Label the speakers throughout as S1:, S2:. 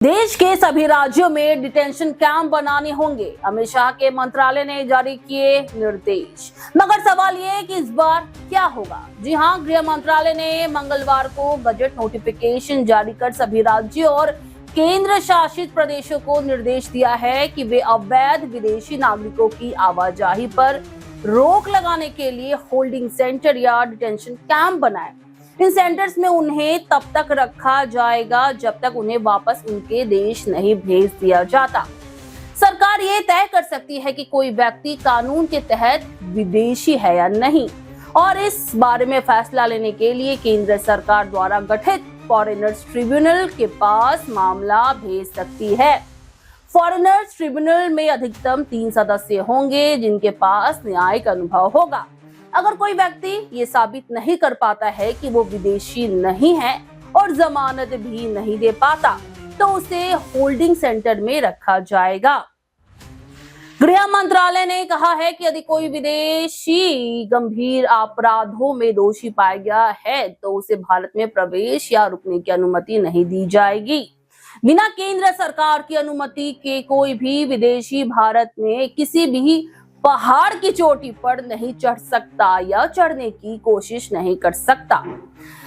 S1: देश के सभी राज्यों में डिटेंशन कैंप बनाने होंगे। अमित शाह के मंत्रालय ने जारी किए निर्देश। मगर सवाल ये है कि इस बार क्या होगा। जी हां, गृह मंत्रालय ने मंगलवार को गजट नोटिफिकेशन जारी कर सभी राज्यों और केंद्र शासित प्रदेशों को निर्देश दिया है कि वे अवैध विदेशी नागरिकों की आवाजाही पर रोक लगाने के लिए होल्डिंग सेंटर या डिटेंशन कैंप बनाए। इन सेंटर्स में उन्हें तब तक रखा जाएगा जब तक उन्हें वापस उनके देश नहीं भेज दिया जाता। सरकार ये तय कर सकती है कि कोई व्यक्ति कानून के तहत विदेशी है या नहीं, और इस बारे में फैसला लेने के लिए केंद्र सरकार द्वारा गठित फॉरेनर्स ट्रिब्यूनल के पास मामला भेज सकती है। फॉरेनर्स ट्रिब्यूनल में अधिकतम 3 सदस्य होंगे जिनके पास न्यायिक अनुभव होगा। अगर कोई व्यक्ति ये साबित नहीं कर पाता है कि वो विदेशी नहीं है और जमानत भी नहीं दे पाता, तो उसे होल्डिंग सेंटर में रखा जाएगा। गृह मंत्रालय ने कहा है कि यदि कोई विदेशी गंभीर अपराधों में दोषी पाया गया है तो उसे भारत में प्रवेश या रुकने की अनुमति नहीं दी जाएगी। बिना केंद्र सरकार की अनुमति के कोई भी विदेशी भारत में किसी भी पहाड़ की चोटी पर नहीं चढ़ सकता या चढ़ने की कोशिश नहीं कर सकता।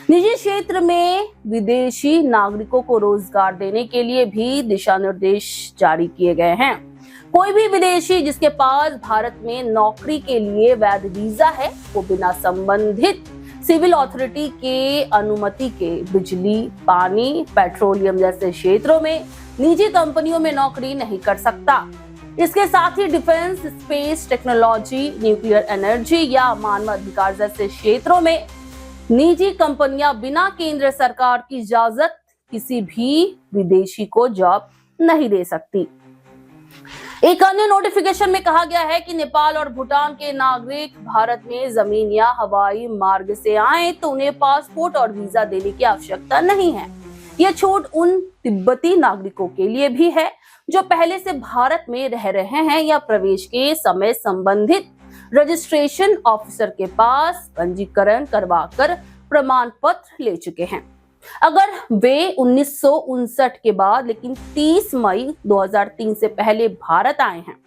S1: निजी क्षेत्र में विदेशी नागरिकों को रोजगार देने के लिए भी दिशा निर्देश जारी किए गए हैं। कोई भी विदेशी जिसके पास भारत में नौकरी के लिए वैध वीजा है, वो बिना संबंधित सिविल अथॉरिटी के अनुमति के बिजली, पानी, पेट्रोलियम जैसे क्षेत्रों में निजी कंपनियों में नौकरी नहीं कर सकता। इसके साथ ही defence, space technology, nuclear energy या मानवाधिकार जैसे क्षेत्रों में निजी कंपनियां बिना केंद्र सरकार की इजाजत किसी भी विदेशी को जॉब नहीं दे सकती। एक अन्य नोटिफिकेशन में कहा गया है कि नेपाल और भूटान के नागरिक भारत में जमीन या हवाई मार्ग से आए तो उन्हें पासपोर्ट और वीजा देने की आवश्यकता नहीं है। यह छूट उन तिब्बती नागरिकों के लिए भी है जो पहले से भारत में रह रहे हैं या प्रवेश के समय संबंधित रजिस्ट्रेशन ऑफिसर के पास पंजीकरण करवाकर प्रमाण पत्र ले चुके हैं। अगर वे 1959 के बाद लेकिन 30 मई 2003 से पहले भारत आए हैं।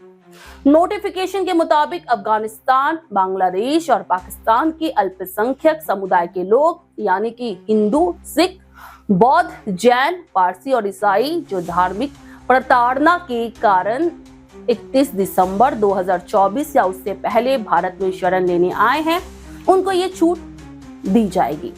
S1: नोटिफिकेशन के मुताबिक अफगानिस्तान, बांग्लादेश और पाकिस्तान के अल्पसंख्यक समुदाय के लोग यानी कि हिंदू, सिख, बौद्ध, जैन, पारसी और ईसाई जो धार्मिक प्रताड़ना के कारण 31 दिसंबर 2024 या उससे पहले भारत में शरण लेने आए हैं, उनको ये छूट दी जाएगी।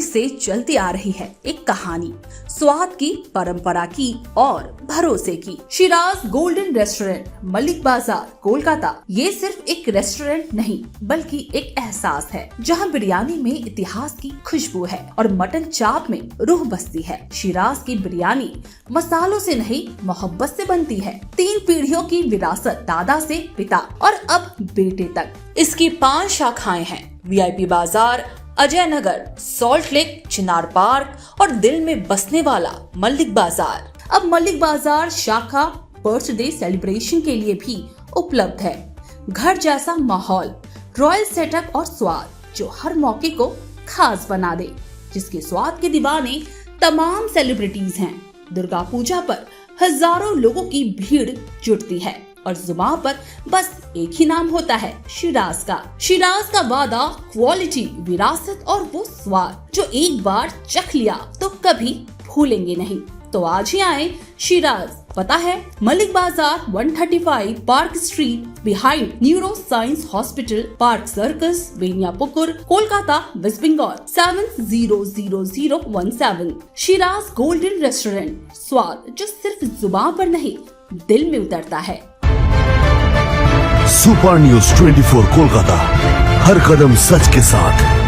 S2: से चलती आ रही है एक कहानी, स्वाद की, परंपरा की और भरोसे की। शिराज गोल्डन रेस्टोरेंट, मलिक बाजार, कोलकाता। ये सिर्फ एक रेस्टोरेंट नहीं बल्कि एक एहसास है जहां बिरयानी में इतिहास की खुशबू है और मटन चाप में रूह बसती है। शिराज की बिरयानी मसालों से नहीं, मोहब्बत से बनती है। 3 पीढ़ियों की विरासत, दादा से पिता और अब बेटे तक। इसकी 5 शाखाएं हैं। VIP बाजार, अजय नगर, सॉल्ट लेक, चिनार पार्क और दिल में बसने वाला मलिक बाजार। अब मलिक बाजार शाखा बर्थडे सेलिब्रेशन के लिए भी उपलब्ध है। घर जैसा माहौल, रॉयल सेटअप और स्वाद जो हर मौके को खास बना दे, जिसके स्वाद के दीवाने तमाम सेलिब्रिटीज हैं। दुर्गा पूजा पर हजारों लोगों की भीड़ जुटती है और जुबान पर बस एक ही नाम होता है, शिराज का। शिराज का वादा, क्वालिटी, विरासत और वो स्वाद जो एक बार चख लिया तो कभी भूलेंगे नहीं। तो आज ही आए शिराज। पता है Mallick Bazar, 135 Park Street, behind Neuro Science Hospital, Park Circus, Beniapukur, Kolkata, West Bengal 700017। Shiraz Golden Restaurant, स्वाद जो सिर्फ जुबान पर नहीं दिल में उतरता है।
S3: सुपर न्यूज़ 24 कोलकाता, हर कदम सच के साथ।